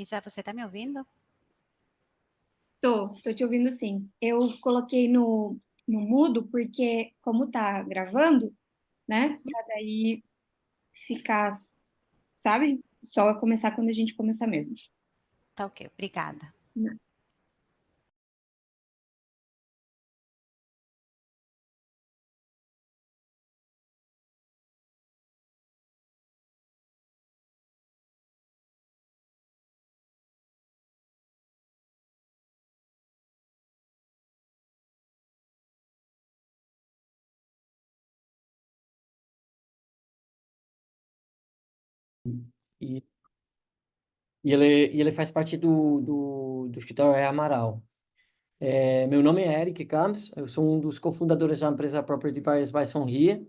Isa, você está me ouvindo? Tô te ouvindo sim. Eu coloquei no mudo porque, como tá gravando, né? Pra daí ficar, sabe? Só começar quando a gente começar mesmo. Tá ok, obrigada. E, e ele faz parte do escritório Amaral. Meu nome é Eric Camps, eu sou um dos cofundadores da empresa Property Buyers by Sonria.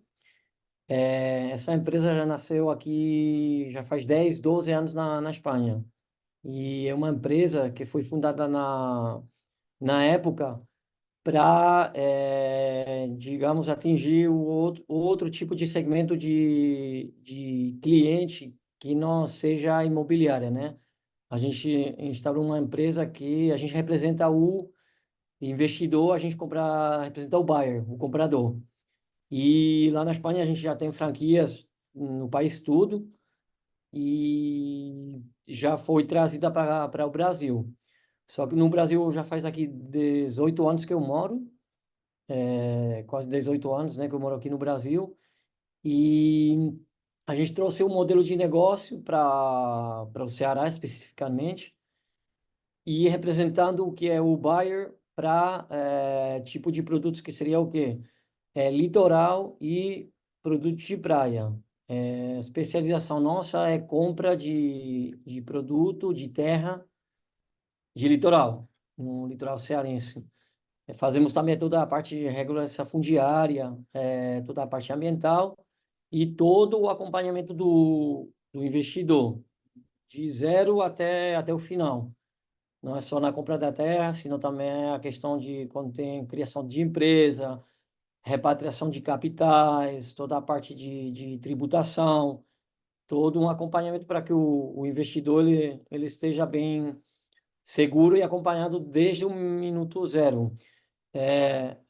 Essa empresa já nasceu aqui, já faz 10, 12 anos na Espanha. E é uma empresa que foi fundada na época para, digamos, atingir o outro tipo de segmento de cliente que não seja a imobiliária, né? A gente instaurou uma empresa que a gente representa o investidor, a gente representa o buyer, o comprador. E lá na Espanha a gente já tem franquias no país todo e já foi trazida para o Brasil. Só que no Brasil já faz aqui 18 anos que eu moro, quase 18 anos, né, que eu moro aqui no Brasil. E a gente trouxe um modelo de negócio para o Ceará especificamente e representando o que é o buyer para tipo de produtos que seria o quê? Litoral e produtos de praia. Especialização nossa é compra de produto de terra de litoral, no litoral cearense. Fazemos também toda a parte de regulação fundiária, toda a parte ambiental e todo o acompanhamento do investidor, de zero até o final. Não é só na compra da terra, sino também a questão de quando tem criação de empresa, repatriação de capitais, toda a parte de tributação, todo um acompanhamento para que o investidor ele esteja bem seguro e acompanhado desde o minuto zero.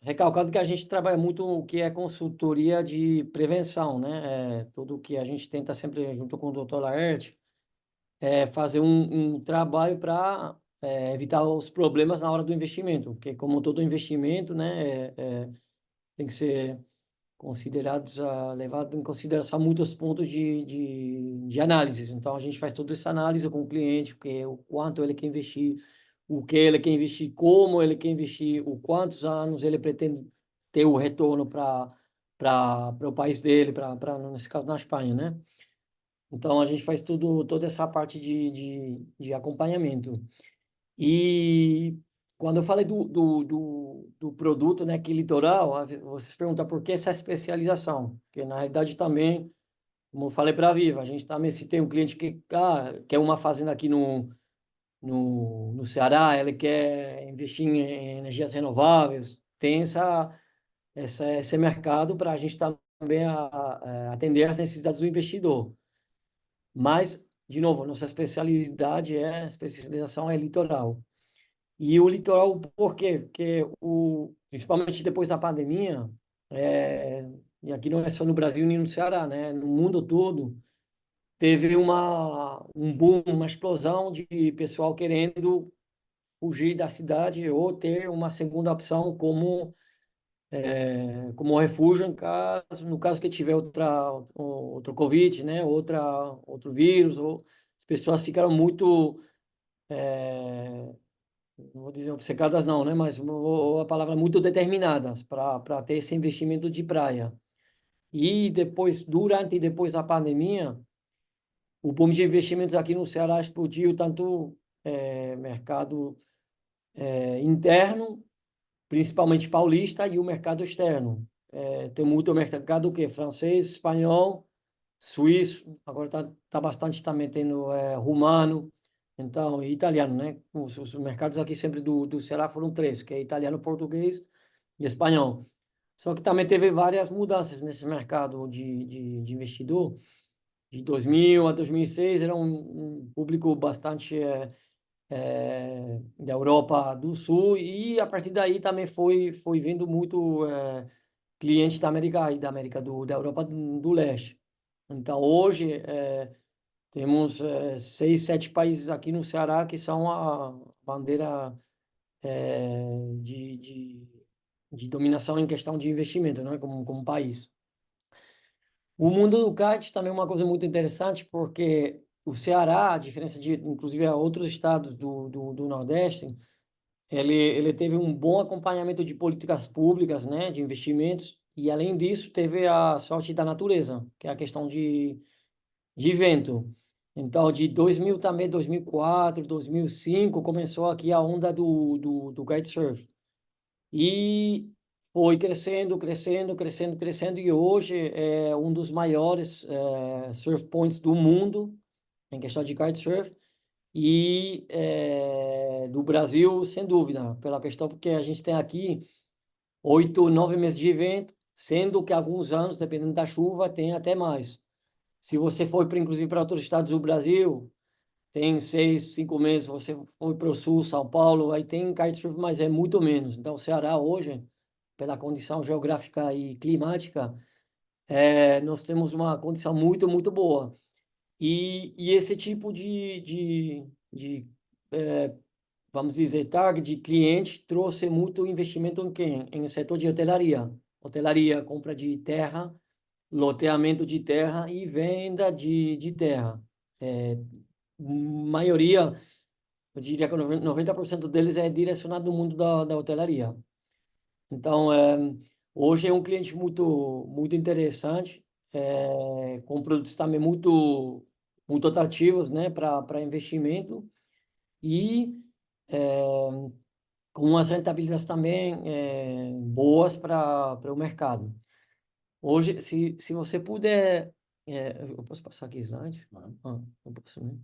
Recalcando que a gente trabalha muito o que é consultoria de prevenção, né? Tudo que a gente tenta sempre, junto com o Dr. Laerte, fazer um trabalho para evitar os problemas na hora do investimento, porque como todo investimento, né, tem que ser considerados, levado em consideração muitos pontos de análise. Então, a gente faz toda essa análise com o cliente, porque o quanto ele quer investir, o que ele quer investir, como ele quer investir, o quantos anos ele pretende ter o retorno para o país dele, nesse caso, na Espanha, né? Então, a gente faz toda essa parte de acompanhamento. E quando eu falei do produto, né, que litoral, vocês perguntam por que essa especialização? Porque, na realidade, também, como eu falei para a Viva, a gente também, se tem um cliente que quer uma fazenda aqui no Ceará, ele quer investir em energias renováveis, tem esse mercado para a gente também atender às necessidades do investidor. Mas, de novo, nossa especialização é litoral. E o litoral, por quê? Porque, principalmente depois da pandemia, e aqui não é só no Brasil nem no Ceará, né? No mundo todo, teve um boom, uma explosão de pessoal querendo fugir da cidade ou ter uma segunda opção como refúgio no caso que tiver outro Covid, né? Outro vírus, ou as pessoas ficaram muito não vou dizer obcecadas não, né? Mas a palavra muito determinadas para ter esse investimento de praia. E depois, durante e depois da pandemia, o boom de investimentos aqui no Ceará explodiu, tanto mercado interno, principalmente paulista, e o mercado externo. Tem muito mercado o quê? Francês, espanhol, suíço, agora tá bastante também tendo rumano, então, e italiano, né? Os mercados aqui sempre do Ceará foram três, que é italiano, português e espanhol. Só que também teve várias mudanças nesse mercado de investidor, de 2000 a 2006 era um público bastante da Europa do Sul, e a partir daí também foi vindo muito cliente da América da Europa do Leste. Então, hoje, temos 6, 7 países aqui no Ceará que são a bandeira de dominação em questão de investimento, né, como país. O mundo do kart também é uma coisa muito interessante, porque o Ceará, a diferença de, inclusive, a outros estados do Nordeste, ele teve um bom acompanhamento de políticas públicas, né, de investimentos, e além disso teve a sorte da natureza, que é a questão de vento. Então, de 2000 também, 2004, 2005, começou aqui a onda do kitesurf. E foi crescendo, crescendo, crescendo, crescendo, e hoje é um dos maiores surf points do mundo, em questão de kitesurf, e do Brasil, sem dúvida, pela questão porque a gente tem aqui 8, 9 meses de evento, sendo que alguns anos, dependendo da chuva, tem até mais. Se você for, inclusive, para outros estados do Brasil, tem 6, 5 meses, você foi para o sul, São Paulo, aí tem kitesurf, mas é muito menos. Então, o Ceará hoje, pela condição geográfica e climática, nós temos uma condição muito, muito boa. E esse tipo vamos dizer, target de cliente trouxe muito investimento em quem? Em setor de hotelaria. Hotelaria, compra de terra, loteamento de terra e venda de terra. Maioria, eu diria que 90% deles é direcionado no mundo da hotelaria. Então, hoje é um cliente muito, muito interessante, com produtos também muito, muito atrativos, né, para investimento, e com umas rentabilidades também boas para o mercado. Hoje, se você puder, eu posso passar aqui slide? Não posso, né?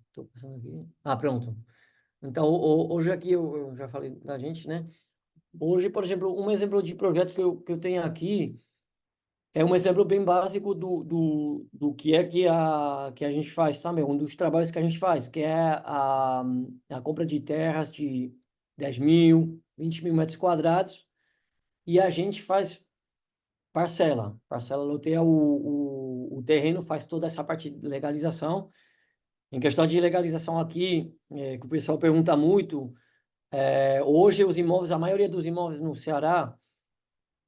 Estou passando aqui. Ah, pronto. Então, hoje aqui eu já falei da gente, né? Hoje, por exemplo, um exemplo de projeto que eu tenho aqui é um exemplo bem básico do que é que a gente faz também, um dos trabalhos que a gente faz, que é a compra de terras de 10 mil, 20 mil metros quadrados, e a gente faz parcela loteia o terreno, faz toda essa parte de legalização. Em questão de legalização aqui, que o pessoal pergunta muito, hoje os imóveis, a maioria dos imóveis no Ceará,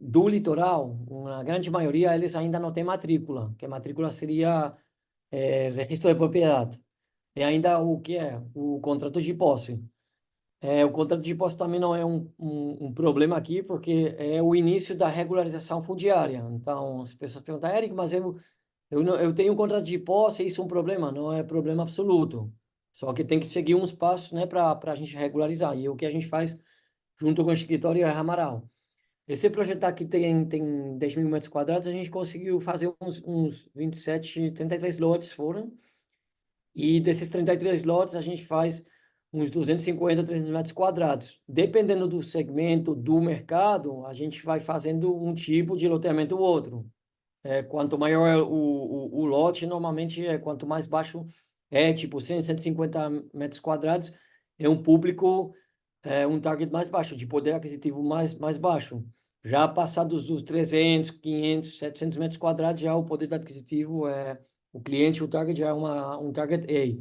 do litoral, uma grande maioria, eles ainda não têm matrícula, que a matrícula seria registro de propriedade. E ainda o que é? O contrato de posse. O contrato de posse também não é um problema aqui, porque é o início da regularização fundiária. Então, as pessoas perguntam, Érico, mas eu tenho um contrato de posse, isso é um problema? Não é problema absoluto. Só que tem que seguir uns passos, né, para a gente regularizar. E o que a gente faz junto com o escritório é Amaral. Esse projeto aqui tem 10 mil metros quadrados, a gente conseguiu fazer uns 27, 33 lotes foram. E desses 33 lotes, a gente faz uns 250, 300 metros quadrados. Dependendo do segmento, do mercado, a gente vai fazendo um tipo de loteamento ou outro. Quanto maior é o lote, normalmente, quanto mais baixo tipo 100, 150 metros quadrados, é um público, um target mais baixo, de poder aquisitivo mais baixo. Já passados os 300, 500, 700 metros quadrados, já o poder aquisitivo o cliente, o target já é um target A.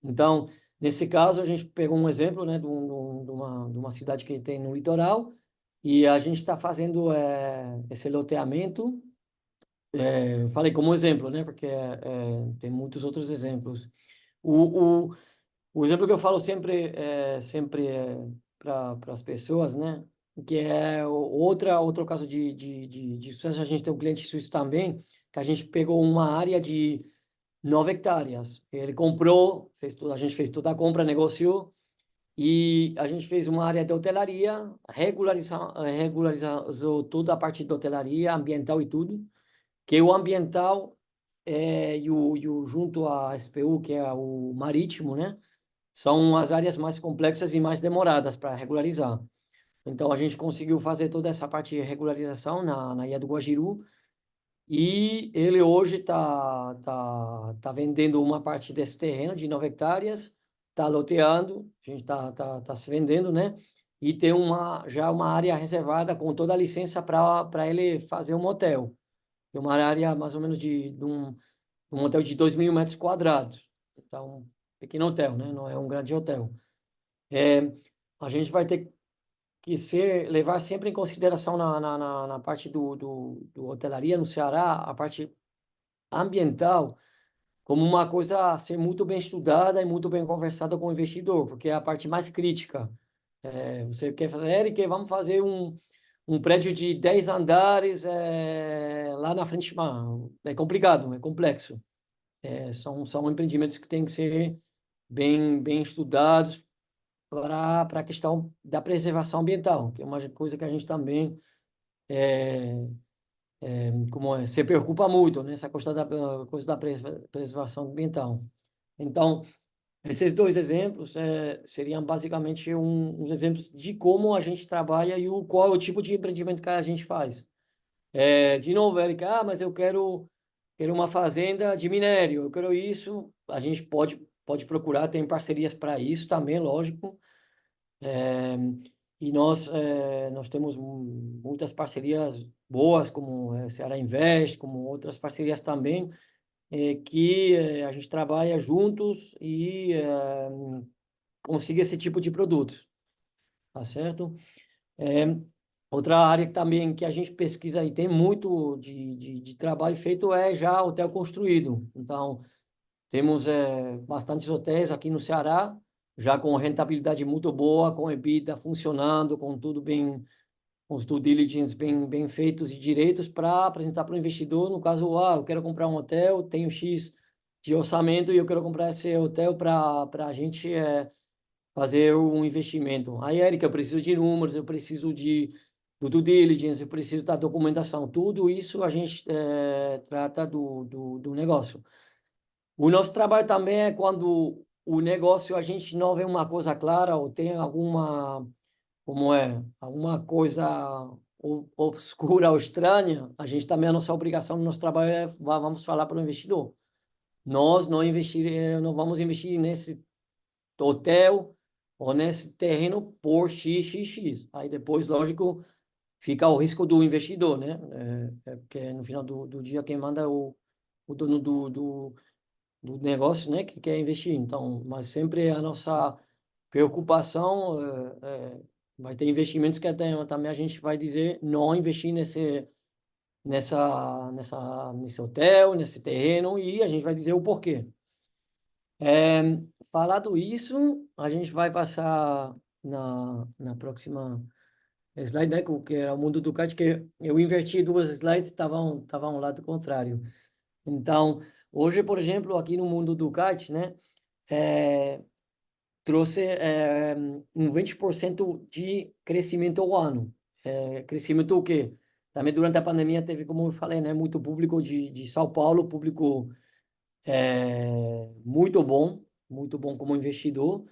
Então, nesse caso, a gente pegou um exemplo, né, de uma cidade que tem no litoral, e a gente está fazendo esse loteamento. Eu falei como exemplo, né, porque tem muitos outros exemplos. O, o, o exemplo que eu falo sempre para as pessoas, né, que é outro caso de sucesso. A gente tem um cliente suíço também, que a gente pegou uma área de 9 hectares. Ele comprou, a gente fez toda a compra, negociou, e a gente fez uma área de hotelaria, regularizou toda a parte de hotelaria, ambiental e tudo, que o ambiental e o junto à SPU, que é o marítimo, né? São as áreas mais complexas e mais demoradas para regularizar. Então, a gente conseguiu fazer toda essa parte de regularização na Ilha do Guajiru, E ele hoje tá vendendo uma parte desse terreno de 9 hectares, está loteando, a gente tá se vendendo, né? E tem já uma área reservada com toda a licença para ele fazer um hotel. Tem uma área mais ou menos de um hotel de 2.000 metros quadrados. Então, um pequeno hotel, né? Não é um grande hotel. A gente vai ter que levar sempre em consideração na parte do hotelaria no Ceará, a parte ambiental, como uma coisa a ser muito bem estudada e muito bem conversada com o investidor, porque é a parte mais crítica. Você quer fazer, Eric, vamos fazer um prédio de 10 andares lá na frente, é complicado, é complexo. São empreendimentos que têm que ser bem estudados para a questão da preservação ambiental, que é uma coisa que a gente também se preocupa muito nessa coisa da preservação ambiental. Então, esses dois exemplos seriam basicamente uns exemplos de como a gente trabalha e qual é o tipo de empreendimento que a gente faz. De novo, Érica, mas eu quero uma fazenda de minério, eu quero isso. A gente pode procurar, tem parcerias para isso também, lógico. E nós temos muitas parcerias boas, como Ceará Invest, como outras parcerias também, que a gente trabalha juntos e consiga esse tipo de produtos, tá certo? É, outra área que também que a gente pesquisa e tem muito de trabalho feito é já hotel construído. Então, temos bastantes hotéis aqui no Ceará, já com rentabilidade muito boa, com EBITDA funcionando, com tudo bem, com os due diligence bem feitos e direitos para apresentar para o investidor. No caso, eu quero comprar um hotel, tenho X de orçamento e eu quero comprar esse hotel para a gente fazer um investimento. Aí, Érica, eu preciso de números, eu preciso do due diligence, eu preciso da documentação. Tudo isso a gente trata do negócio. O nosso trabalho também é quando o negócio a gente não vê uma coisa clara ou tem alguma coisa obscura ou estranha, a gente também, a nossa obrigação no nosso trabalho vamos falar para o investidor. Nós não vamos investir nesse hotel ou nesse terreno por XXX. Aí depois, lógico, fica o risco do investidor, né? Porque no final do dia quem manda é o dono do negócio, né, que quer investir. Então, mas sempre a nossa preocupação vai ter investimentos que até também a gente vai dizer não investir nesse hotel, nesse terreno, e a gente vai dizer o porquê. Falado isso, a gente vai passar na próxima slide, né, que é o mundo do kart, que eu inverti duas slides, estavam ao lado contrário. Então, hoje, por exemplo, aqui no mundo do kart, né, trouxe um 20% de crescimento ao ano. Crescimento o quê? Também durante a pandemia teve, como eu falei, né, muito público de São Paulo, público muito bom como investidor,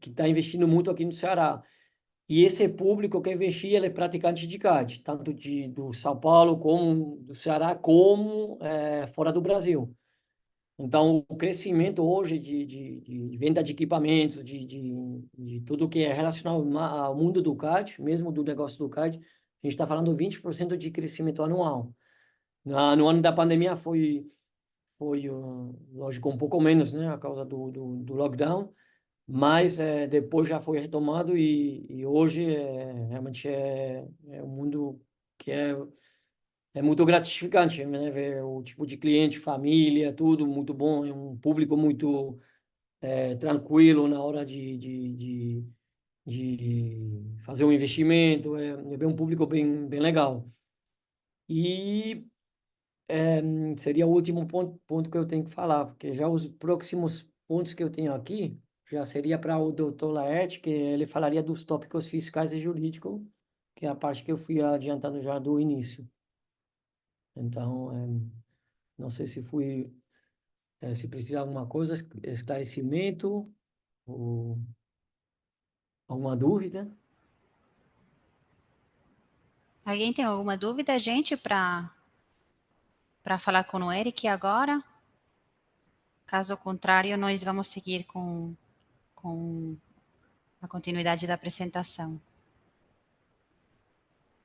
que está investindo muito aqui no Ceará. E esse público que investia, ele é praticante de kart, tanto do São Paulo como do Ceará, como fora do Brasil. Então, o crescimento hoje de venda de equipamentos, de tudo que é relacionado ao mundo do kart, mesmo do negócio do kart, a gente está falando 20% de crescimento anual. No ano da pandemia lógico, um pouco menos, né, a causa do lockdown, mas depois já foi retomado e hoje realmente é um mundo que é muito gratificante, né, ver o tipo de cliente, família, tudo muito bom, é um público muito tranquilo na hora de fazer um investimento, é bem um público bem legal. E seria o último ponto que eu tenho que falar, porque já os próximos pontos que eu tenho aqui já seria para o doutor Laerte, que ele falaria dos tópicos fiscais e jurídicos, que é a parte que eu fui adiantando já do início. Então, não sei se precisa de alguma coisa, esclarecimento ou alguma dúvida. Alguém tem alguma dúvida, gente, para para falar com o Eric agora. Caso contrário, nós vamos seguir com a continuidade da apresentação.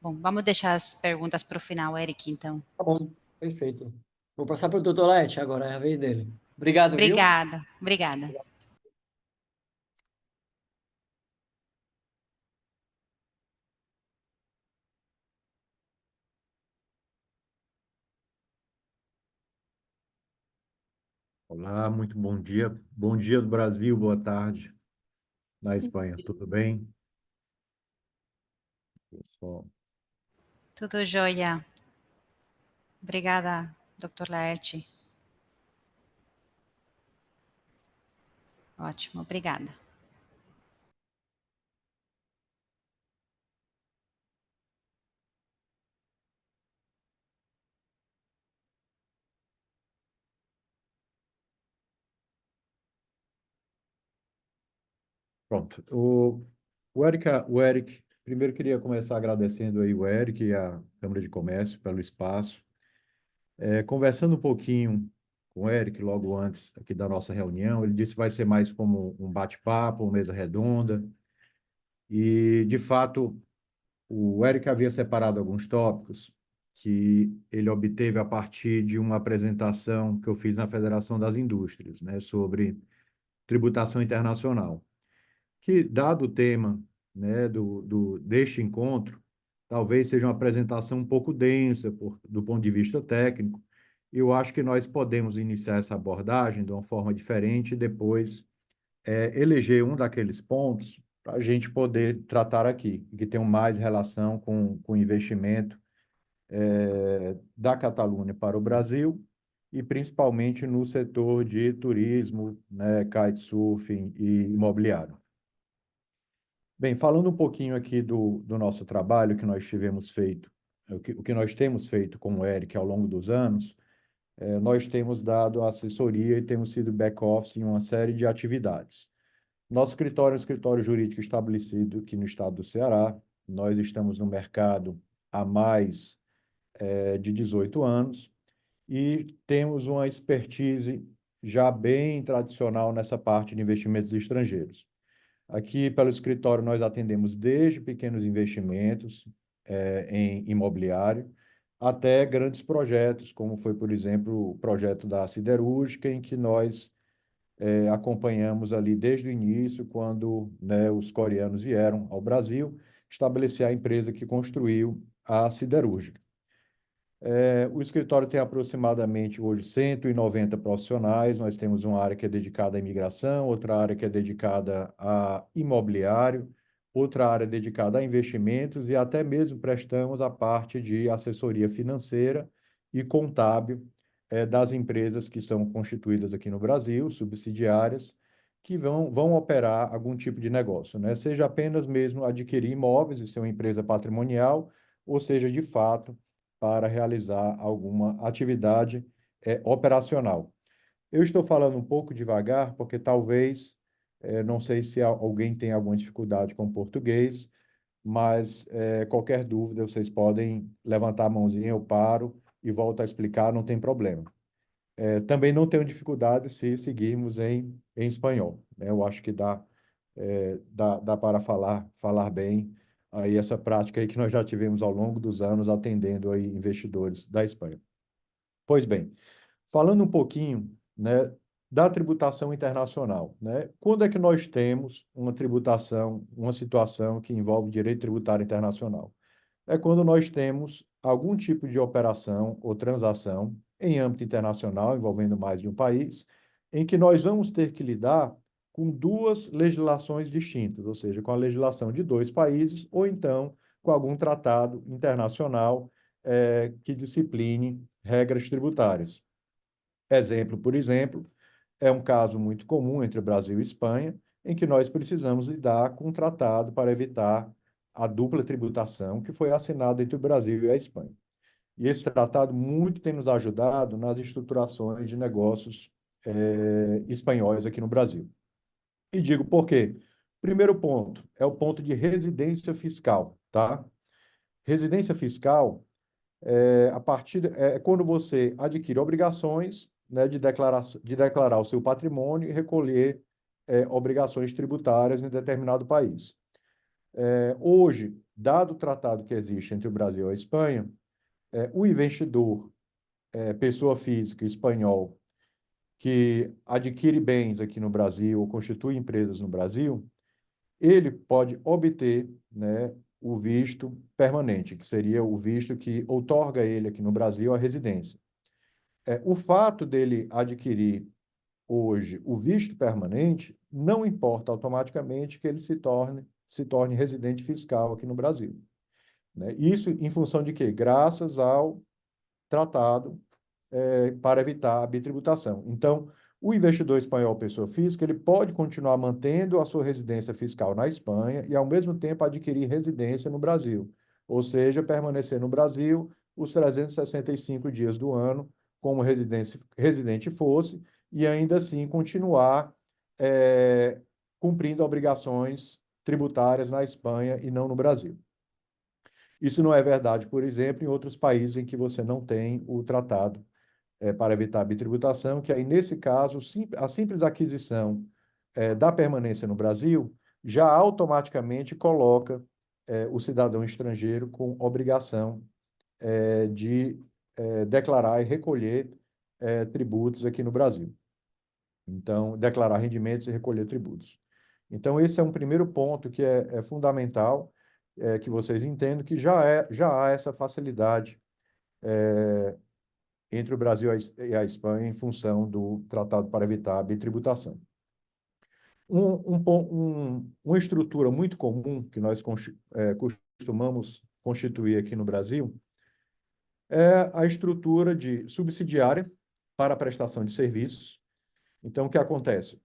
Bom, vamos deixar as perguntas para o final, Eric, então. Tá bom, perfeito. Vou passar para o doutor Laerte agora, é a vez dele. Obrigado, viu? Obrigada, obrigada. Olá, muito bom dia. Bom dia do Brasil, boa tarde na Espanha. Tudo bem? Pessoal, Tudo jóia. Obrigada, Dr. Laerte. Ótimo, obrigada. pronto. O Eric, primeiro queria começar agradecendo aí o Eric e a Câmara de Comércio pelo espaço. Conversando um pouquinho com o Eric logo antes aqui da nossa reunião, ele disse que vai ser mais como um bate-papo, uma mesa redonda. E, de fato, o Eric havia separado alguns tópicos que ele obteve a partir de uma apresentação que eu fiz na Federação das Indústrias, né, sobre tributação internacional, que, dado o tema, né, deste encontro, talvez seja uma apresentação um pouco densa do ponto de vista técnico. Eu acho que nós podemos iniciar essa abordagem de uma forma diferente e depois eleger um daqueles pontos para a gente poder tratar aqui, que tem mais relação com o investimento da Catalunha para o Brasil e principalmente no setor de turismo, né, kitesurfing e imobiliário. Bem, falando um pouquinho aqui do nosso trabalho que nós tivemos feito, o que nós temos feito com o Eric ao longo dos anos, nós temos dado assessoria e temos sido back-office em uma série de atividades. Nosso escritório é um escritório jurídico estabelecido aqui no estado do Ceará. Nós estamos no mercado há mais de 18 anos e temos uma expertise já bem tradicional nessa parte de investimentos estrangeiros. Aqui, pelo escritório, nós atendemos desde pequenos investimentos em imobiliário até grandes projetos, como foi, por exemplo, o projeto da siderúrgica, em que nós acompanhamos ali desde o início, quando, né, os coreanos vieram ao Brasil, estabelecer a empresa que construiu a siderúrgica. O escritório tem aproximadamente hoje 190 profissionais. Nós temos uma área que é dedicada à imigração, outra área que é dedicada a imobiliário, outra área dedicada a investimentos e até mesmo prestamos a parte de assessoria financeira e contábil das empresas que são constituídas aqui no Brasil, subsidiárias, que vão operar algum tipo de negócio, né? Seja apenas mesmo adquirir imóveis e ser uma empresa patrimonial, ou seja, de fato, para realizar alguma atividade operacional. Eu estou falando um pouco devagar, porque talvez, não sei se alguém tem alguma dificuldade com português, mas qualquer dúvida vocês podem levantar a mãozinha, eu paro e volto a explicar, não tem problema. Também não tenho dificuldade se seguirmos em espanhol, né? Eu acho que dá para falar bem aí essa prática aí que nós já tivemos ao longo dos anos atendendo aí investidores da Espanha. Pois bem, falando um pouquinho, né, da tributação internacional, né? Quando é que nós temos uma tributação, uma situação que envolve direito tributário internacional? É quando nós temos algum tipo de operação ou transação em âmbito internacional, envolvendo mais de um país, em que nós vamos ter que lidar com duas legislações distintas, ou seja, com a legislação de dois países, ou então com algum tratado internacional que discipline regras tributárias. Exemplo, por exemplo, é um caso muito comum entre o Brasil e Espanha, em que nós precisamos lidar com um tratado para evitar a dupla tributação que foi assinado entre o Brasil e a Espanha. E esse tratado muito tem nos ajudado nas estruturações de negócios espanhóis aqui no Brasil. E digo por quê? Primeiro ponto é o ponto de residência fiscal, tá? Residência fiscal a partir quando você adquire obrigações, né, de declarar o seu patrimônio e recolher obrigações tributárias em determinado país. Hoje, dado o tratado que existe entre o Brasil e a Espanha, o investidor, pessoa física espanhol, que adquire bens aqui no Brasil ou constitui empresas no Brasil, ele pode obter, né, o visto permanente, que seria o visto que outorga a ele aqui no Brasil a residência. O fato dele adquirir hoje o visto permanente não importa automaticamente que ele se torne residente fiscal aqui no Brasil, né? Isso em função de quê? Graças ao tratado para evitar a bitributação. Então, o investidor espanhol, pessoa física, ele pode continuar mantendo a sua residência fiscal na Espanha e, ao mesmo tempo, adquirir residência no Brasil, ou seja, permanecer no Brasil os 365 dias do ano, como residente fosse, e ainda assim continuar cumprindo obrigações tributárias na Espanha e não no Brasil. Isso não é verdade, por exemplo, em outros países em que você não tem o tratado para evitar a bitributação, que aí, nesse caso, a simples aquisição da permanência no Brasil já automaticamente coloca o cidadão estrangeiro com obrigação de declarar e recolher tributos aqui no Brasil. Então, declarar rendimentos e recolher tributos. Então, esse é um primeiro ponto que é fundamental, que vocês entendam que já há essa facilidade entre o Brasil e a Espanha em função do Tratado para evitar a bitributação. Uma estrutura muito comum que nós costumamos constituir aqui no Brasil é a estrutura de subsidiária para a prestação de serviços. Então, o que acontece?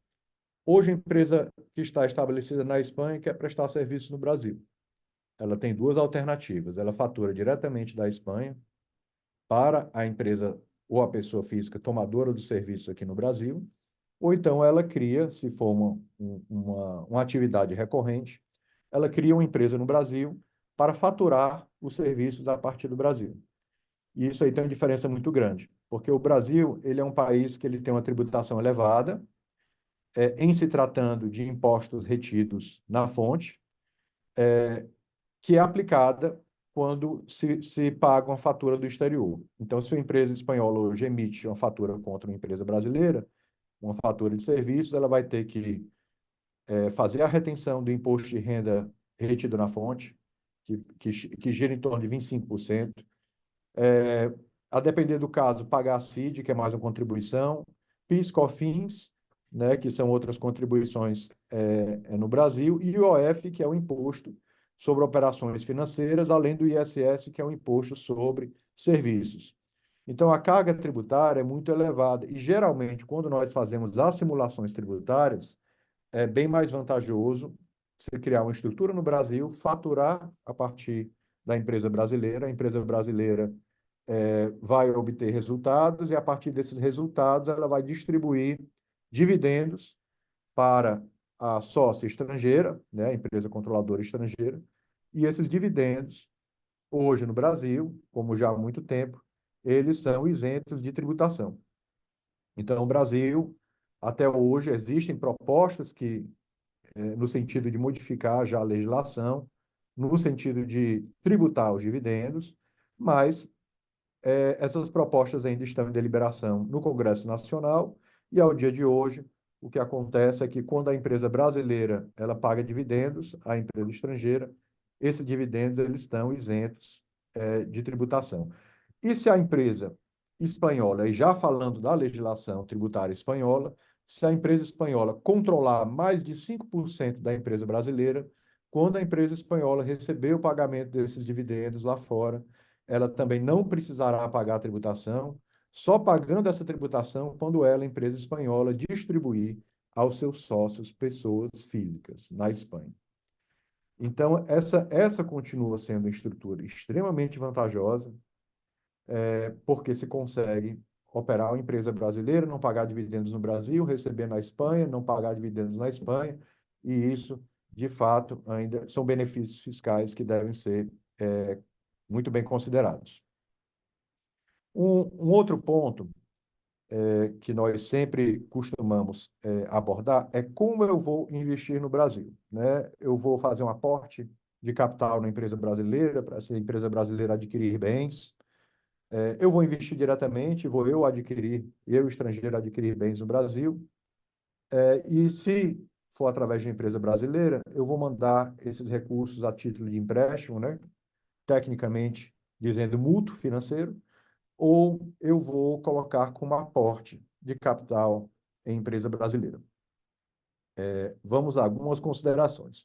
Hoje, a empresa que está estabelecida na Espanha quer prestar serviços no Brasil. Ela tem duas alternativas. Ela fatura diretamente da Espanha para a empresa ou a pessoa física tomadora do serviço aqui no Brasil, ou então ela cria, se for uma atividade recorrente, ela cria uma empresa no Brasil para faturar os serviços a partir do Brasil. E isso aí tem uma diferença muito grande, porque o Brasil, ele é um país que ele tem uma tributação elevada, em se tratando de impostos retidos na fonte, que é aplicada quando se paga uma fatura do exterior. Então, se uma empresa espanhola hoje emite uma fatura contra uma empresa brasileira, uma fatura de serviços, ela vai ter que fazer a retenção do imposto de renda retido na fonte, que gira em torno de 25%. A depender do caso, pagar a CID, que é mais uma contribuição, PIS, COFINS, né, que são outras contribuições no Brasil, e o IOF, que é o imposto sobre operações financeiras, além do ISS, que é o imposto sobre serviços. Então, a carga tributária é muito elevada e, geralmente, quando nós fazemos as simulações tributárias, é bem mais vantajoso você criar uma estrutura no Brasil, faturar a partir da empresa brasileira, a empresa brasileira vai obter resultados e, a partir desses resultados, ela vai distribuir dividendos para a sócia estrangeira, né, a empresa controladora estrangeira, e esses dividendos, hoje no Brasil, como já há muito tempo, eles são isentos de tributação. Então, o Brasil, até hoje, existem propostas que, no sentido de modificar já a legislação, no sentido de tributar os dividendos, mas essas propostas ainda estão em deliberação no Congresso Nacional e, ao dia de hoje, o que acontece é que, quando a empresa brasileira ela paga dividendos à empresa estrangeira, esses dividendos eles estão isentos de tributação. E se a empresa espanhola, e já falando da legislação tributária espanhola, se a empresa espanhola controlar mais de 5% da empresa brasileira, quando a empresa espanhola receber o pagamento desses dividendos lá fora, ela também não precisará pagar a tributação, só pagando essa tributação quando ela, empresa espanhola, distribuir aos seus sócios, pessoas físicas, na Espanha. Então, essa continua sendo uma estrutura extremamente vantajosa, porque se consegue operar uma empresa brasileira, não pagar dividendos no Brasil, receber na Espanha, não pagar dividendos na Espanha, e isso, de fato, ainda são benefícios fiscais que devem ser muito bem considerados. Um outro ponto que nós sempre costumamos abordar é como eu vou investir no Brasil, né? Eu vou fazer um aporte de capital na empresa brasileira, para essa empresa brasileira adquirir bens. Eu vou investir diretamente, vou eu estrangeiro adquirir bens no Brasil. E se for através de uma empresa brasileira, eu vou mandar esses recursos a título de empréstimo, né? Tecnicamente dizendo mútuo financeiro, ou eu vou colocar como aporte de capital em empresa brasileira. Vamos a algumas considerações.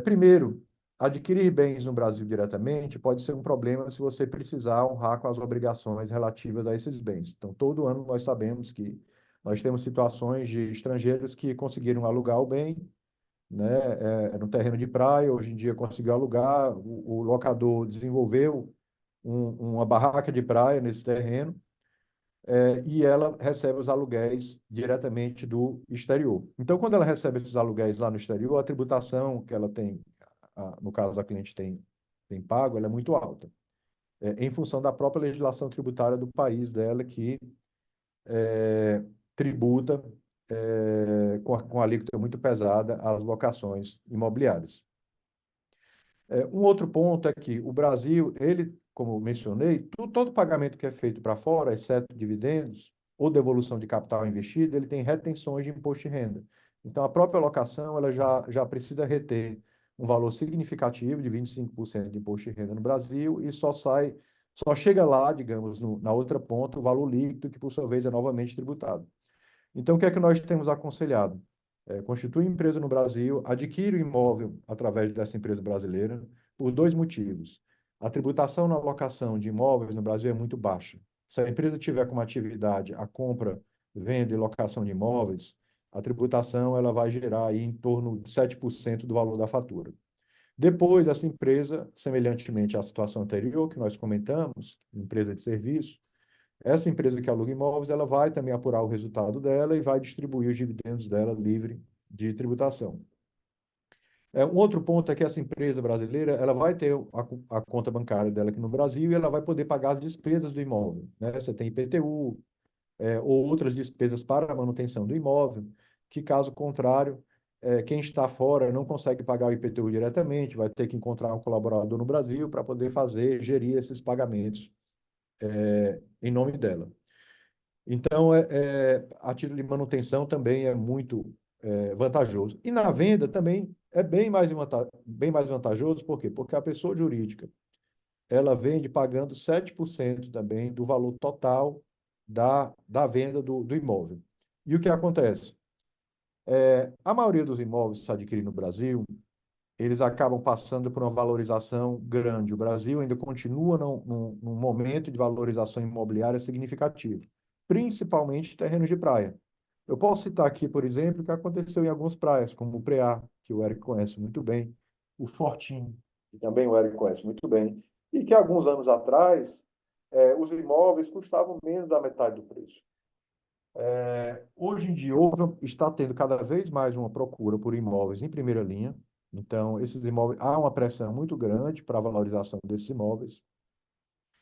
Primeiro, adquirir bens no Brasil diretamente pode ser um problema se você precisar honrar com as obrigações relativas a esses bens. Então, todo ano nós sabemos que nós temos situações de estrangeiros que conseguiram alugar o bem, né, no terreno de praia, hoje em dia conseguiu alugar, o locador desenvolveu uma barraca de praia nesse terreno, e ela recebe os aluguéis diretamente do exterior. Então, quando ela recebe esses aluguéis lá no exterior, a tributação que ela tem, no caso a cliente tem pago, ela é muito alta, em função da própria legislação tributária do país dela, que tributa com alíquota muito pesada as locações imobiliárias. Um outro ponto é que o Brasil, ele, como mencionei, todo pagamento que é feito para fora, exceto dividendos ou devolução de capital investido, ele tem retenções de imposto de renda. Então, a própria locação ela já precisa reter um valor significativo de 25% de imposto de renda no Brasil e só chega lá, digamos, na outra ponta, o valor líquido, que por sua vez é novamente tributado. Então, o que é que nós temos aconselhado? Constitui empresa no Brasil, adquire o imóvel através dessa empresa brasileira, por dois motivos. A tributação na locação de imóveis no Brasil é muito baixa. Se a empresa tiver como atividade a compra, venda e locação de imóveis, a tributação ela vai gerar aí em torno de 7% do valor da fatura. Depois, essa empresa, semelhantemente à situação anterior que nós comentamos, empresa de serviço, essa empresa que aluga imóveis, ela vai também apurar o resultado dela e vai distribuir os dividendos dela livre de tributação. Um outro ponto é que essa empresa brasileira, ela vai ter a conta bancária dela aqui no Brasil e ela vai poder pagar as despesas do imóvel, né? Você tem IPTU, ou outras despesas para a manutenção do imóvel, que caso contrário, quem está fora não consegue pagar o IPTU diretamente, vai ter que encontrar um colaborador no Brasil para poder gerir esses pagamentos em nome dela. Então, a título de manutenção também é muito vantajoso. E na venda também é bem mais vantajoso, por quê? Porque a pessoa jurídica, ela vende pagando 7% também do valor total da venda do imóvel. E o que acontece? A maioria dos imóveis que se adquire no Brasil, eles acabam passando por uma valorização grande. O Brasil ainda continua num momento de valorização imobiliária significativo, principalmente terrenos de praia. Eu posso citar aqui, por exemplo, o que aconteceu em algumas praias, como o Preá, que o Eric conhece muito bem, o Fortim, que também o Eric conhece muito bem, e que alguns anos atrás os imóveis custavam menos da metade do preço. Hoje em dia, está tendo cada vez mais uma procura por imóveis em primeira linha. Então, esses imóveis, há uma pressão muito grande para a valorização desses imóveis.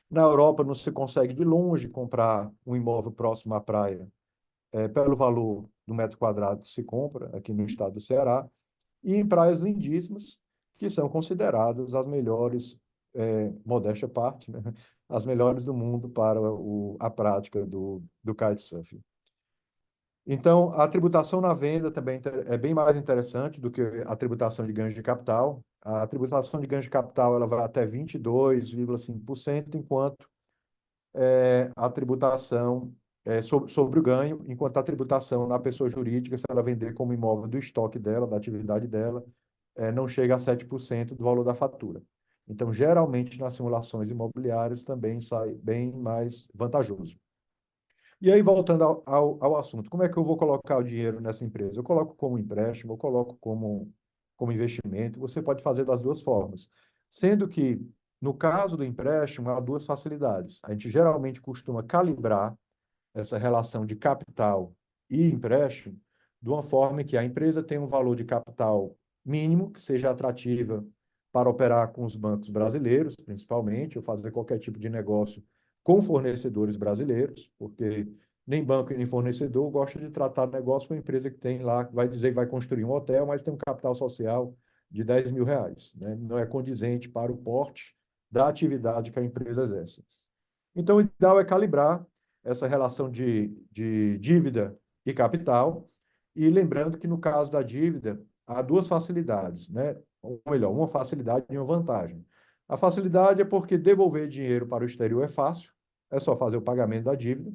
Na Europa, não se consegue de longe comprar um imóvel próximo à praia pelo valor do metro quadrado que se compra aqui no estado do Ceará, e em praias lindíssimas, que são consideradas as melhores, modéstia à parte, né? As melhores do mundo para a prática do kitesurfing. Então, a tributação na venda também é bem mais interessante do que a tributação de ganho de capital. A tributação de ganho de capital ela vai até 22,5%, enquanto a tributação sobre o ganho, enquanto a tributação na pessoa jurídica, se ela vender como imóvel do estoque dela, da atividade dela, não chega a 7% do valor da fatura. Então, geralmente, nas simulações imobiliárias também sai bem mais vantajoso. E aí, voltando ao assunto, como é que eu vou colocar o dinheiro nessa empresa? Eu coloco como empréstimo, eu coloco como investimento, você pode fazer das duas formas. Sendo que, no caso do empréstimo, há duas facilidades. A gente geralmente costuma calibrar essa relação de capital e empréstimo de uma forma que a empresa tenha um valor de capital mínimo, que seja atrativa para operar com os bancos brasileiros, principalmente, ou fazer qualquer tipo de negócio com fornecedores brasileiros, porque nem banco e nem fornecedor gosta de tratar negócio com a empresa que tem lá, vai dizer que vai construir um hotel, mas tem um capital social de R$ 10.000, né? Não é condizente para o porte da atividade que a empresa exerce. Então, o ideal é calibrar essa relação de dívida e capital, e lembrando que no caso da dívida, há duas facilidades, né? Ou melhor, uma facilidade e uma vantagem. A facilidade é porque devolver dinheiro para o exterior é fácil, é só fazer o pagamento da dívida.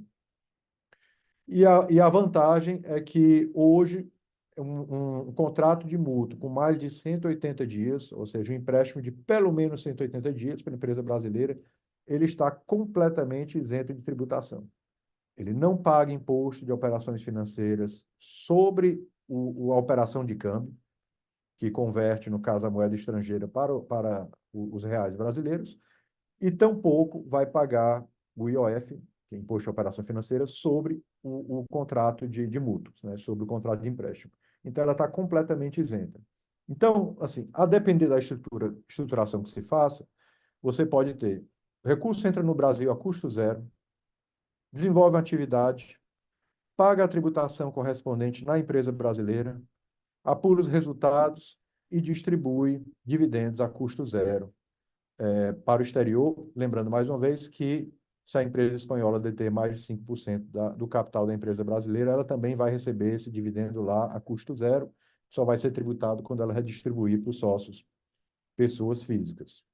E a vantagem é que hoje um contrato de mútuo com mais de 180 dias, ou seja, um empréstimo de pelo menos 180 dias para a empresa brasileira, ele está completamente isento de tributação. Ele não paga imposto de operações financeiras sobre a operação de câmbio, que converte, no caso, a moeda estrangeira para os reais brasileiros, e tampouco vai pagar o IOF, que é Imposto de Operação Financeira, sobre o contrato de mútuos, né, sobre o contrato de empréstimo. Então, ela está completamente isenta. Então, assim, a depender da estruturação que se faça, você pode ter recurso entra no Brasil a custo zero, desenvolve uma atividade, paga a tributação correspondente na empresa brasileira, apura os resultados e distribui dividendos a custo zero para o exterior, lembrando mais uma vez que se a empresa espanhola deter mais de 5% do capital da empresa brasileira, ela também vai receber esse dividendo lá a custo zero, só vai ser tributado quando ela redistribuir para os sócios, pessoas físicas.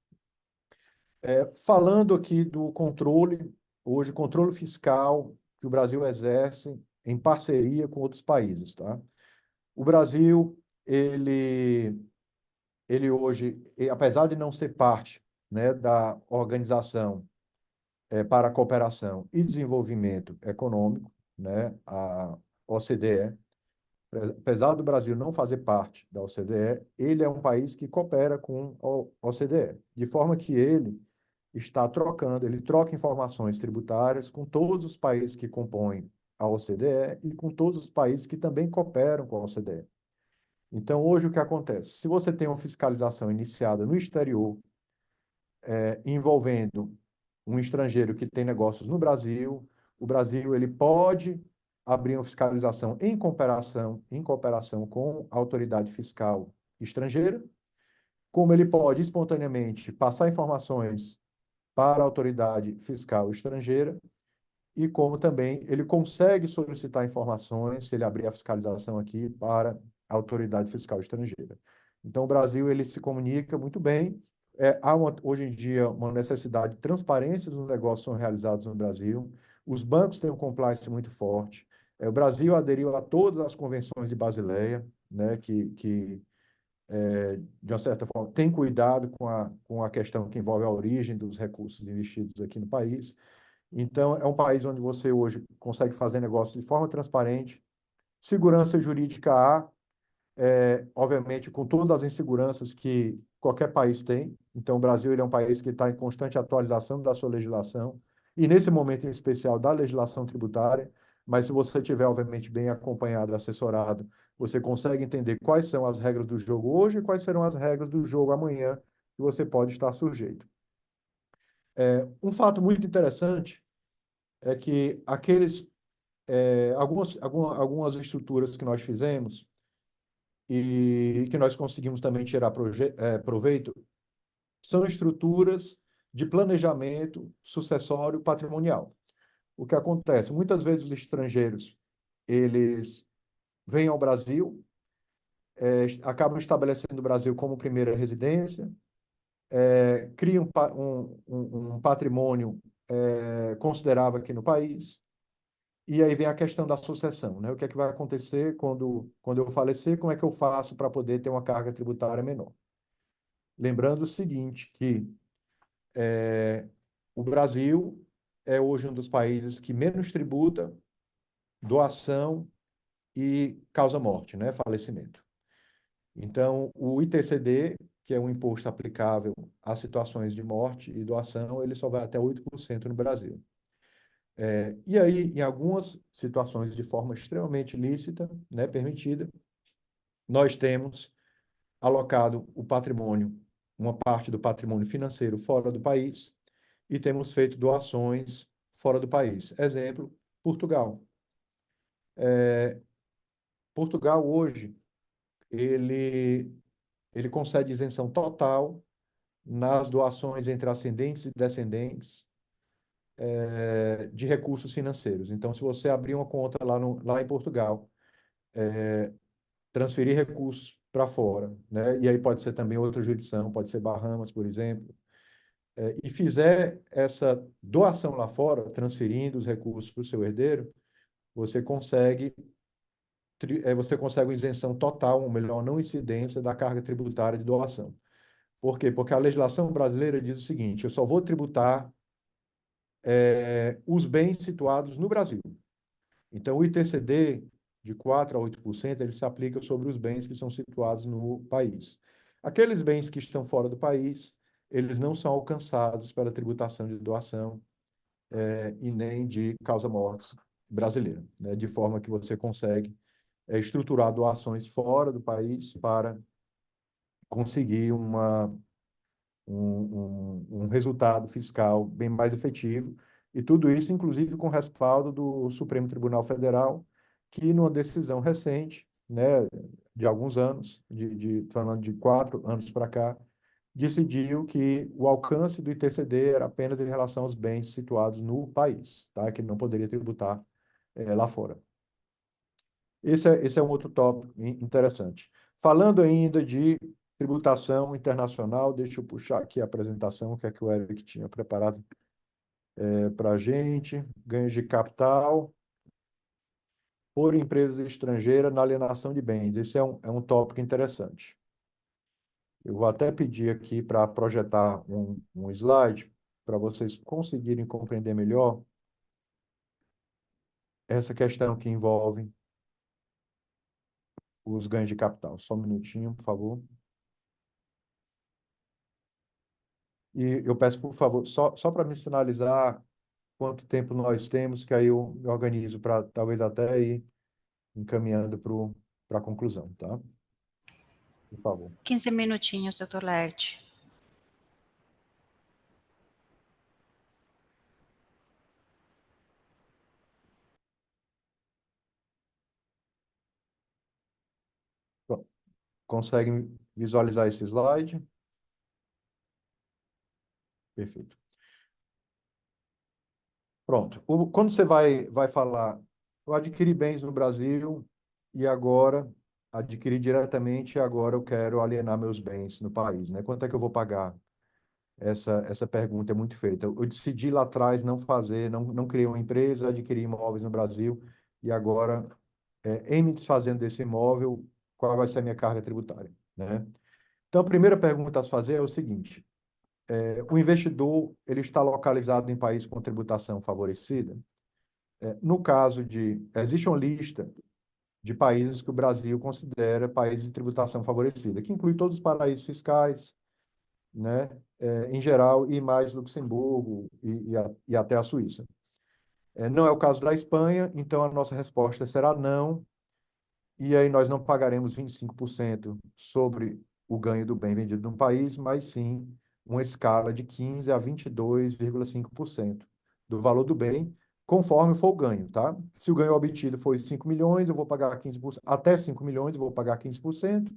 Falando aqui do controle, hoje, controle fiscal que o Brasil exerce em parceria com outros países, tá? O Brasil, ele hoje, apesar de não ser parte, né, da Organização para a Cooperação e Desenvolvimento Econômico, né, a OCDE, apesar do Brasil não fazer parte da OCDE, ele é um país que coopera com a OCDE, de forma que ele ele troca informações tributárias com todos os países que compõem a OCDE e com todos os países que também cooperam com a OCDE. Então, hoje, o que acontece? Se você tem uma fiscalização iniciada no exterior, envolvendo um estrangeiro que tem negócios no Brasil, o Brasil ele pode abrir uma fiscalização em cooperação com a autoridade fiscal estrangeira, como ele pode espontaneamente passar informações para a autoridade fiscal estrangeira e como também ele consegue solicitar informações, se ele abrir a fiscalização aqui, para a autoridade fiscal estrangeira. Então, o Brasil ele se comunica muito bem. Hoje em dia, uma necessidade de transparência dos negócios que são realizados no Brasil. Os bancos têm um compliance muito forte. O Brasil aderiu a todas as convenções de Basileia, né, de uma certa forma, tem cuidado com a questão que envolve a origem dos recursos investidos aqui no país. Então, é um país onde você hoje consegue fazer negócio de forma transparente, segurança jurídica há, obviamente, com todas as inseguranças que qualquer país tem. Então, o Brasil ele é um país que está em constante atualização da sua legislação, e nesse momento em especial da legislação tributária, mas se você tiver, obviamente, bem acompanhado, assessorado, você consegue entender quais são as regras do jogo hoje e quais serão as regras do jogo amanhã que você pode estar sujeito. Um fato muito interessante é que algumas estruturas que nós fizemos e que nós conseguimos também tirar proveito são estruturas de planejamento sucessório patrimonial. O que acontece? Muitas vezes os estrangeiros, eles vêm ao Brasil, acabam estabelecendo o Brasil como primeira residência, criam um patrimônio considerável aqui no país. E aí vem a questão da sucessão, né? O que é que vai acontecer quando eu falecer? Como é que eu faço para poder ter uma carga tributária menor? Lembrando o seguinte, que o Brasil é hoje um dos países que menos tributa doação e causa-morte, né? Falecimento. Então, o ITCD, que é um imposto aplicável a situações de morte e doação, ele só vai até 8% no Brasil. E aí, em algumas situações de forma extremamente lícita, né, permitida, nós temos alocado o patrimônio, uma parte do patrimônio financeiro fora do país, e temos feito doações fora do país. Exemplo, Portugal. Portugal hoje, ele, ele concede isenção total nas doações entre ascendentes e descendentes de recursos financeiros. Então, se você abrir uma conta lá em Portugal, transferir recursos para fora, né? E aí pode ser também outra jurisdição, pode ser Bahamas, por exemplo, e fizer essa doação lá fora, transferindo os recursos para o seu herdeiro, você consegue você consegue uma isenção total, ou melhor, não incidência da carga tributária de doação. Por quê? Porque a legislação brasileira diz o seguinte: eu só vou tributar os bens situados no Brasil. Então, o ITCD, de 4 a 8%, ele se aplica sobre os bens que são situados no país. Aqueles bens que estão fora do país, eles não são alcançados pela tributação de doação e nem de causa-mortes brasileira, né? De forma que você consegue estruturar doações fora do país para conseguir um resultado fiscal bem mais efetivo, e tudo isso, inclusive, com respaldo do Supremo Tribunal Federal, que, numa decisão recente, né, de alguns anos, falando de 4 anos para cá, decidiu que o alcance do ITCD era apenas em relação aos bens situados no país, tá? Que não poderia tributar lá fora. Esse é um outro tópico interessante. Falando ainda de tributação internacional, deixa eu puxar aqui a apresentação, que é que o Eric tinha preparado para a gente. Ganhos de capital por empresas estrangeiras na alienação de bens. Esse é um tópico interessante. Eu vou até pedir aqui para projetar um slide para vocês conseguirem compreender melhor essa questão que envolve os ganhos de capital. Só um minutinho, por favor. E eu peço, por favor, só para me sinalizar quanto tempo nós temos, que aí eu me organizo para talvez até ir encaminhando para a conclusão, tá? Por favor. 15 minutinhos, doutor Laerte. Pronto. Conseguem visualizar esse slide? Perfeito. Pronto. Quando você vai falar, eu adquiri bens no Brasil e agora adquiri diretamente e agora eu quero alienar meus bens no país, né? Quanto é que eu vou pagar? Essa pergunta é muito feita. Eu decidi lá atrás não fazer, não criei uma empresa, adquiri imóveis no Brasil e agora, em me desfazendo desse imóvel, qual vai ser a minha carga tributária, né? Então, a primeira pergunta a se fazer é o seguinte: o investidor ele está localizado em país com tributação favorecida? No caso existe uma lista de países que o Brasil considera países de tributação favorecida, que inclui todos os paraísos fiscais, né, em geral, e mais Luxemburgo e até a Suíça. Não é o caso da Espanha, então a nossa resposta será não, e aí nós não pagaremos 25% sobre o ganho do bem vendido no país, mas sim uma escala de 15 a 22,5% do valor do bem, conforme for o ganho, tá? Se o ganho obtido foi 5 milhões, eu vou pagar 15%, até 5 milhões eu vou pagar 15%.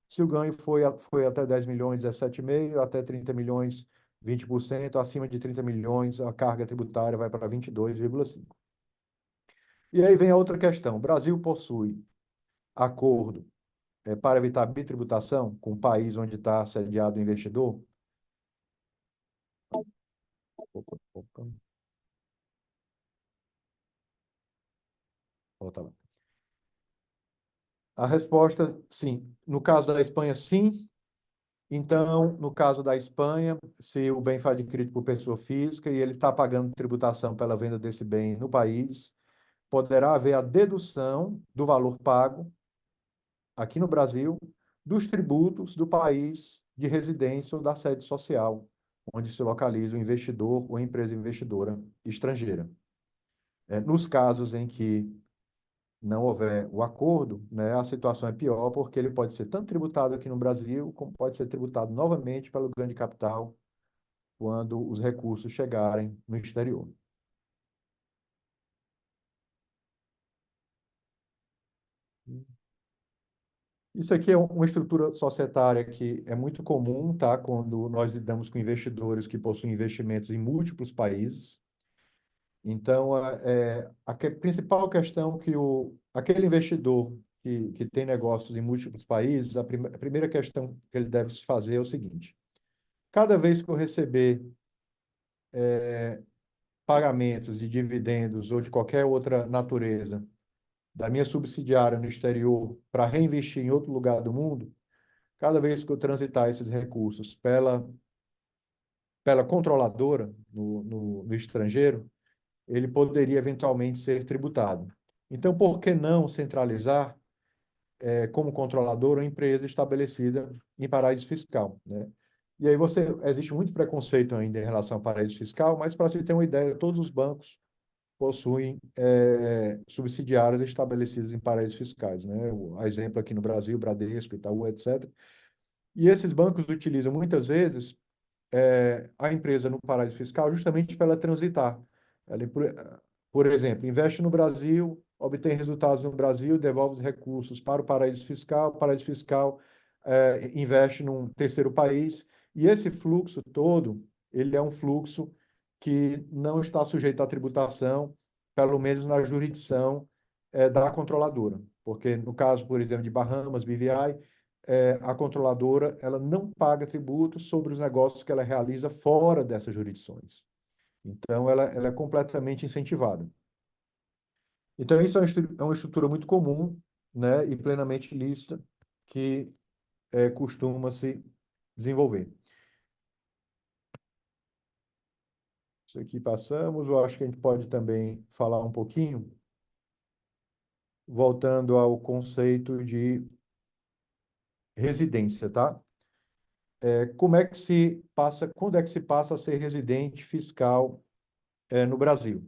Se o ganho foi até 10 milhões, 17,5%, até 30 milhões, 20%, acima de 30 milhões, a carga tributária vai para 22,5%. E aí vem a outra questão. O Brasil possui acordo para evitar bitributação com o país onde está sediado o investidor? Opa, opa. Volta lá. A resposta, sim. No caso da Espanha, sim. Então, no caso da Espanha, se o bem foi adquirido por pessoa física e ele está pagando tributação pela venda desse bem no país, poderá haver a dedução do valor pago aqui no Brasil dos tributos do país de residência ou da sede social, onde se localiza o investidor ou a empresa investidora estrangeira. Nos casos em que não houver o acordo, né, a situação é pior, porque ele pode ser tanto tributado aqui no Brasil, como pode ser tributado novamente pelo ganho de capital quando os recursos chegarem no exterior. Isso aqui é uma estrutura societária que é muito comum, tá? Quando nós lidamos com investidores que possuem investimentos em múltiplos países. Então, principal questão que aquele investidor que tem negócios em múltiplos países, a primeira questão que ele deve se fazer é o seguinte: cada vez que eu receber pagamentos de dividendos ou de qualquer outra natureza da minha subsidiária no exterior para reinvestir em outro lugar do mundo, cada vez que eu transitar esses recursos pela controladora no estrangeiro, ele poderia eventualmente ser tributado. Então, por que não centralizar, como controlador, uma empresa estabelecida em paraíso fiscal, né? E aí existe muito preconceito ainda em relação ao paraíso fiscal, mas para se ter uma ideia, todos os bancos possuem subsidiárias estabelecidas em paraísos fiscais, né? A exemplo aqui no Brasil, Bradesco, Itaú, etc. E esses bancos utilizam muitas vezes a empresa no paraíso fiscal justamente para ela transitar. Ela, por exemplo, investe no Brasil, obtém resultados no Brasil, devolve os recursos para o paraíso fiscal investe num terceiro país, e esse fluxo todo, ele é um fluxo que não está sujeito à tributação, pelo menos na jurisdição da controladora. Porque no caso, por exemplo, de Bahamas, BVI, a controladora ela não paga tributos sobre os negócios que ela realiza fora dessas jurisdições. Então, ela é completamente incentivada. Então, isso é uma estrutura muito comum, né, e plenamente lícita que costuma se desenvolver. Isso aqui passamos, eu acho que a gente pode também falar um pouquinho, voltando ao conceito de residência, tá? Como é que se passa, quando é que se passa a ser residente fiscal no Brasil?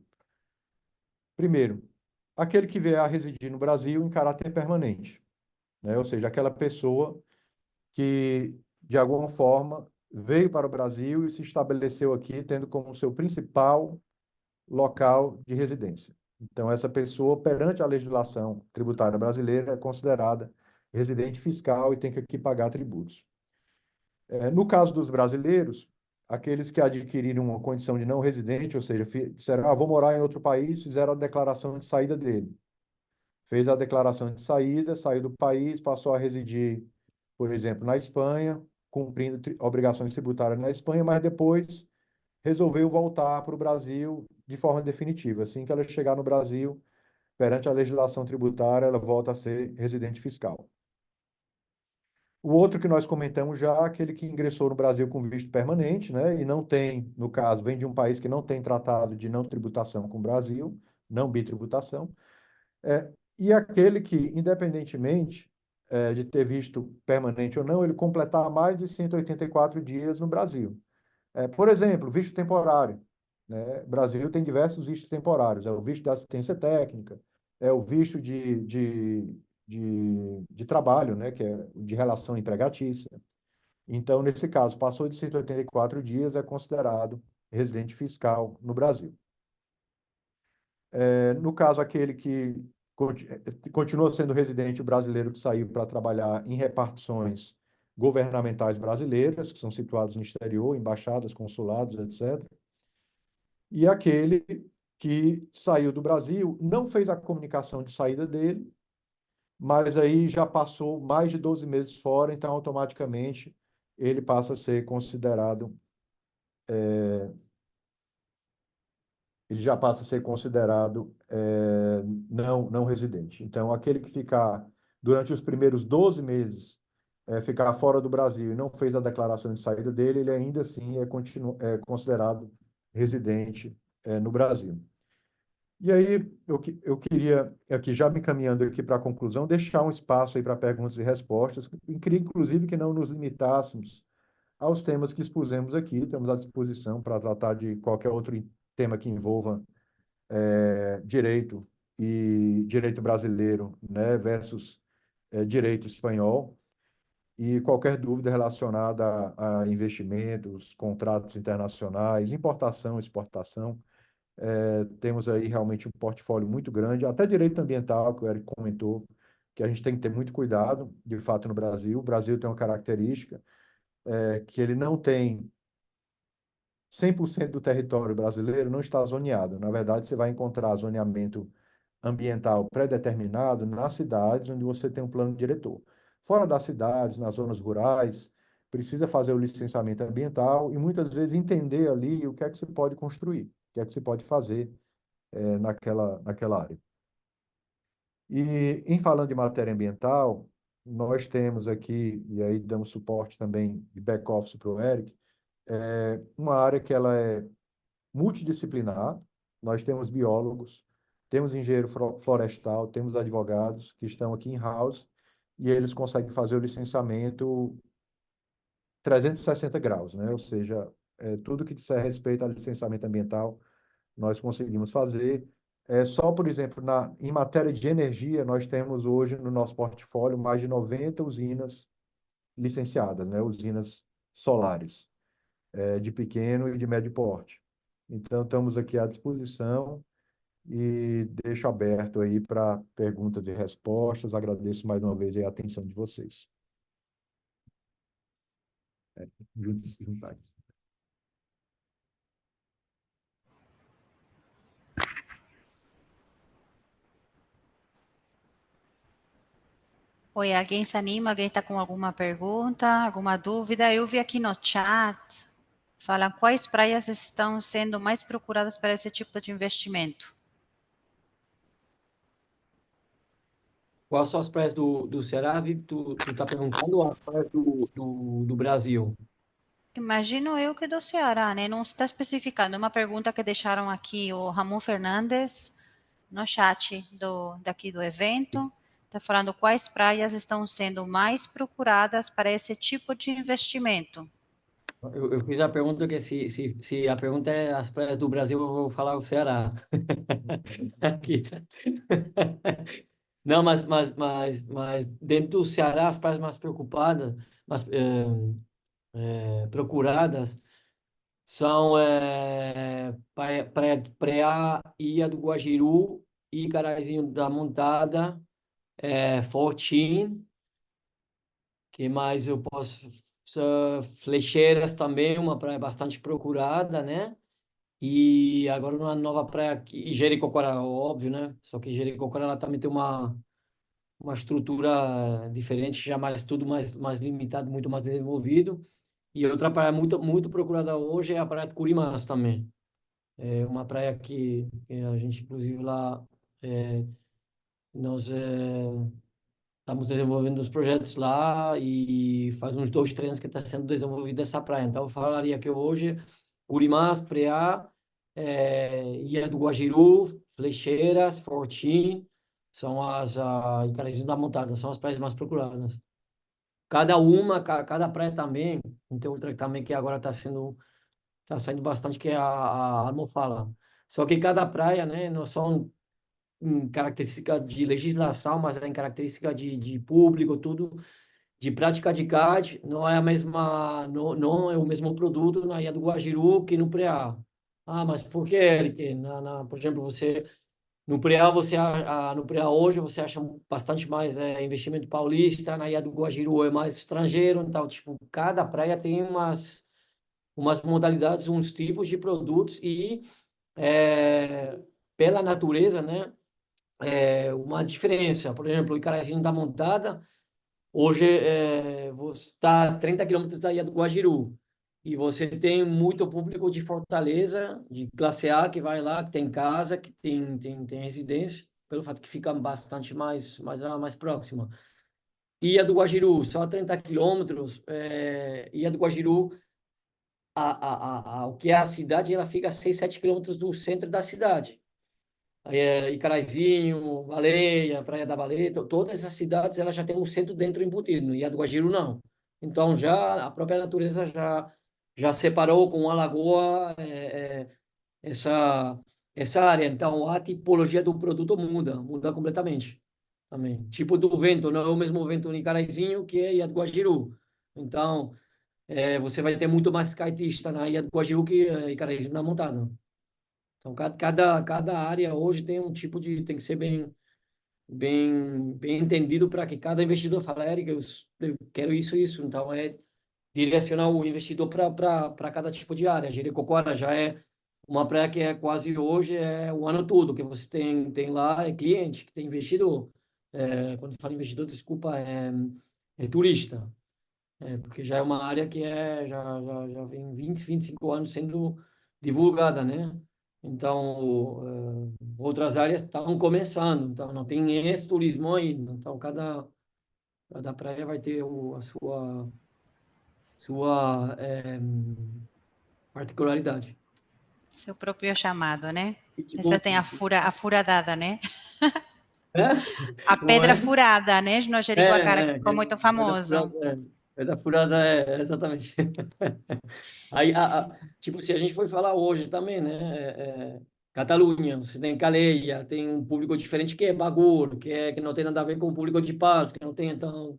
Primeiro, aquele que vier a residir no Brasil em caráter permanente, né? Ou seja, aquela pessoa que, de alguma forma, veio para o Brasil e se estabeleceu aqui, tendo como seu principal local de residência. Então, essa pessoa, perante a legislação tributária brasileira, é considerada residente fiscal e tem que aqui pagar tributos. No caso dos brasileiros, aqueles que adquiriram uma condição de não residente, ou seja, disseram, vou morar em outro país, fizeram a declaração de saída dele. Fez a declaração de saída, saiu do país, passou a residir, por exemplo, na Espanha, cumprindo obrigações tributárias na Espanha, mas depois resolveu voltar para o Brasil de forma definitiva. Assim que ela chegar no Brasil, perante a legislação tributária, ela volta a ser residente fiscal. O outro que nós comentamos já, aquele que ingressou no Brasil com visto permanente, né, e não tem, no caso, vem de um país que não tem tratado de não tributação com o Brasil, não bitributação, e aquele que, independentemente de ter visto permanente ou não, ele completar mais de 184 dias no Brasil. Por exemplo, visto temporário, né? O Brasil tem diversos vistos temporários, é o visto de assistência técnica, é o visto de trabalho, né? Que é de relação empregatícia. Então, nesse caso, passou de 184 dias, é considerado residente fiscal no Brasil. No caso, aquele que continua sendo residente brasileiro que saiu para trabalhar em repartições governamentais brasileiras, que são situadas no exterior, embaixadas, consulados, etc. E aquele que saiu do Brasil, não fez a comunicação de saída dele, mas aí já passou mais de 12 meses fora, então automaticamente ele passa a ser considerado, ele já passa a ser considerado não residente. Então, aquele que ficar durante os primeiros 12 meses, ficar fora do Brasil e não fez a declaração de saída dele, ele ainda assim é considerado residente no Brasil. E aí, eu queria, aqui já me encaminhando aqui para a conclusão, deixar um espaço aí para perguntas e respostas. Eu queria, inclusive, que não nos limitássemos aos temas que expusemos aqui. Estamos à disposição para tratar de qualquer outro tema que envolva direito e direito brasileiro, né, versus direito espanhol. E qualquer dúvida relacionada a investimentos, contratos internacionais, importação, exportação, temos aí realmente um portfólio muito grande, até direito ambiental, que o Eric comentou, que a gente tem que ter muito cuidado, de fato, no Brasil. O Brasil tem uma característica que ele não tem 100% do território brasileiro não está zoneado. Na verdade, você vai encontrar zoneamento ambiental pré-determinado nas cidades onde você tem um plano diretor. Fora das cidades, nas zonas rurais, precisa fazer o licenciamento ambiental e muitas vezes entender ali o que é que se pode construir, o que é que se pode fazer naquela área. E em falando de matéria ambiental, nós temos aqui, e aí damos suporte também de back-office para o Eric, uma área que ela é multidisciplinar. Nós temos biólogos, temos engenheiro florestal, temos advogados que estão aqui in-house e eles conseguem fazer o licenciamento 360 graus, né? Ou seja, tudo que disser respeito ao licenciamento ambiental, nós conseguimos fazer. Só, por exemplo, em matéria de energia, nós temos hoje no nosso portfólio mais de 90 usinas licenciadas, né? Usinas solares, de pequeno e de médio porte. Então, estamos aqui à disposição e deixo aberto aí para perguntas e respostas. Agradeço mais uma vez a atenção de vocês. Juntar. Oi, alguém se anima? Alguém está com alguma pergunta, alguma dúvida? Eu vi aqui no chat, falam quais praias estão sendo mais procuradas para esse tipo de investimento. Quais são as praias do Ceará, Vitor? Tu tá perguntando ou as praias do Brasil? Imagino eu que do Ceará, né? Não está especificando. Uma pergunta que deixaram aqui o Ramon Fernandes no chat daqui do evento. Está falando quais praias estão sendo mais procuradas para esse tipo de investimento. Eu fiz a pergunta que se a pergunta é as praias do Brasil, eu vou falar o Ceará. Aqui. Não, mas dentro do Ceará, as praias mais preocupadas, procuradas, são Praia Ilha do Guajiru, Icarazinho da Montada, Fortim, que mais eu posso... Flecheiras também, uma praia bastante procurada, né? E agora uma nova praia aqui, Jericoacoara, óbvio, né? Só que Jericoacoara ela também tem uma estrutura diferente, já mais tudo mais limitado, muito mais desenvolvido. E outra praia muito procurada hoje é a praia de Curimãs também. É uma praia que a gente, inclusive, lá, nós estamos desenvolvendo os projetos lá e faz uns 2, 3 anos que está sendo desenvolvida essa praia. Então, eu falaria que hoje, Curimãs, Preá, Ilha do Guajiru, Flecheiras, Fortim, são e Carazinho da Montada, são as praias mais procuradas. Cada praia também, tem outra também que agora está saindo bastante, que é a Almofala. Só que cada praia, né, não são em característica de legislação, mas é em característica de público, tudo, de prática de CAD, não é a mesma, não é o mesmo produto na Ilha do Guajiru que no Preá. Ah, mas por que, Eric? Por exemplo, no Preá, no Preá hoje você acha bastante mais investimento paulista, na Ilha do Guajiru é mais estrangeiro, então, tipo, cada praia tem umas modalidades, uns tipos de produtos e pela natureza, né, uma diferença. Por exemplo, o Icarazinho da Montada, hoje você está a 30 quilômetros da Ilha do Guajiru e você tem muito público de Fortaleza, de classe A, que vai lá, que tem casa, que tem residência, pelo fato que fica bastante mais próxima. Ilha do Guajiru, só a 30 quilômetros, Ilha do Guajiru, o que é a cidade, ela fica a 6, 7 quilômetros do centro da cidade. Icarazinho, Baleia, Praia da Baleia, todas essas cidades elas já têm um centro dentro embutido, e a do Guajiru não. Então já a própria natureza já separou com a lagoa essa área. Então a tipologia do produto muda completamente. também. Tipo do vento, não é o mesmo vento em Caraizinho que é Yad Guajiru. Então, você vai ter muito mais skatista na Yad Guajiru que em Caraizinho na montada. Então, cada área hoje tem um tipo de... Tem que ser bem entendido para que cada investidor fale, Eric, eu quero isso e isso. Então, direcionar o investidor para cada tipo de área. Jericoacoara já é uma praia que é quase hoje o ano todo, que você tem lá cliente, que tem investidor. Quando falo investidor, desculpa, é turista. Porque já é uma área que já vem 25 anos sendo divulgada, né? Então, outras áreas estão começando, então não tem esse turismo ainda. Então, cada praia vai ter a sua particularidade. Seu próprio chamado, né? E, Você tipo, tem a furadada, né? é? A Como pedra é? furada, né? No Jericoacoara, que ficou muito famoso. Pedra furada, exatamente. Aí, tipo, se a gente for falar hoje também, né? Catalunha, você tem Calella, tem um público diferente que é Bagur, que não tem nada a ver com o público de Palos, que não tem, então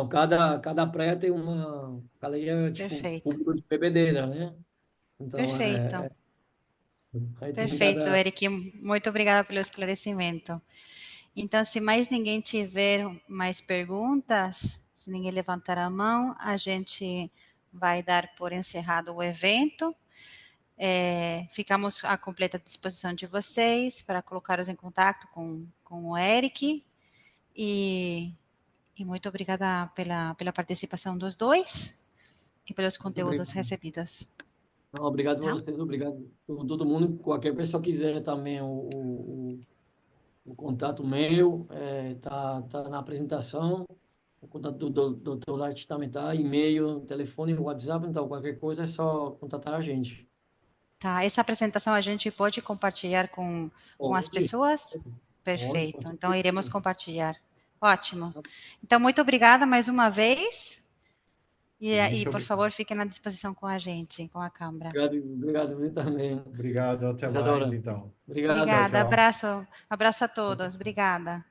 cada praia tem uma, Calella, tipo, Perfeito, público de bebedeira, né? Então, perfeito. aí tem Perfeito, cada... Eric. Muito obrigada pelo esclarecimento. Então, se mais ninguém tiver mais perguntas, se ninguém levantar a mão, a gente vai dar por encerrado o evento. Ficamos à completa disposição de vocês para colocar-os em contato com o Eric. E muito obrigada pela participação dos dois e pelos Muito conteúdos obrigado. recebidos. Não, obrigado a Tá? vocês, obrigado a todo mundo. Qualquer pessoa quiser também o contato meu, tá na apresentação. O contato do Dr. Light também tá, e-mail, telefone, WhatsApp, então qualquer coisa é só contatar a gente. Tá, essa apresentação a gente pode compartilhar com as Pode, pessoas? pode, com Perfeito, então iremos certeza. compartilhar. Ótimo. Então, muito obrigada mais uma vez. E Muito por obrigado. favor, fiquem à disposição com a gente, com a Câmara. Obrigado você também, Obrigado, até mais, Isadora. então. Obrigado. Tchau, Obrigada, tchau. abraço a todos. Obrigada.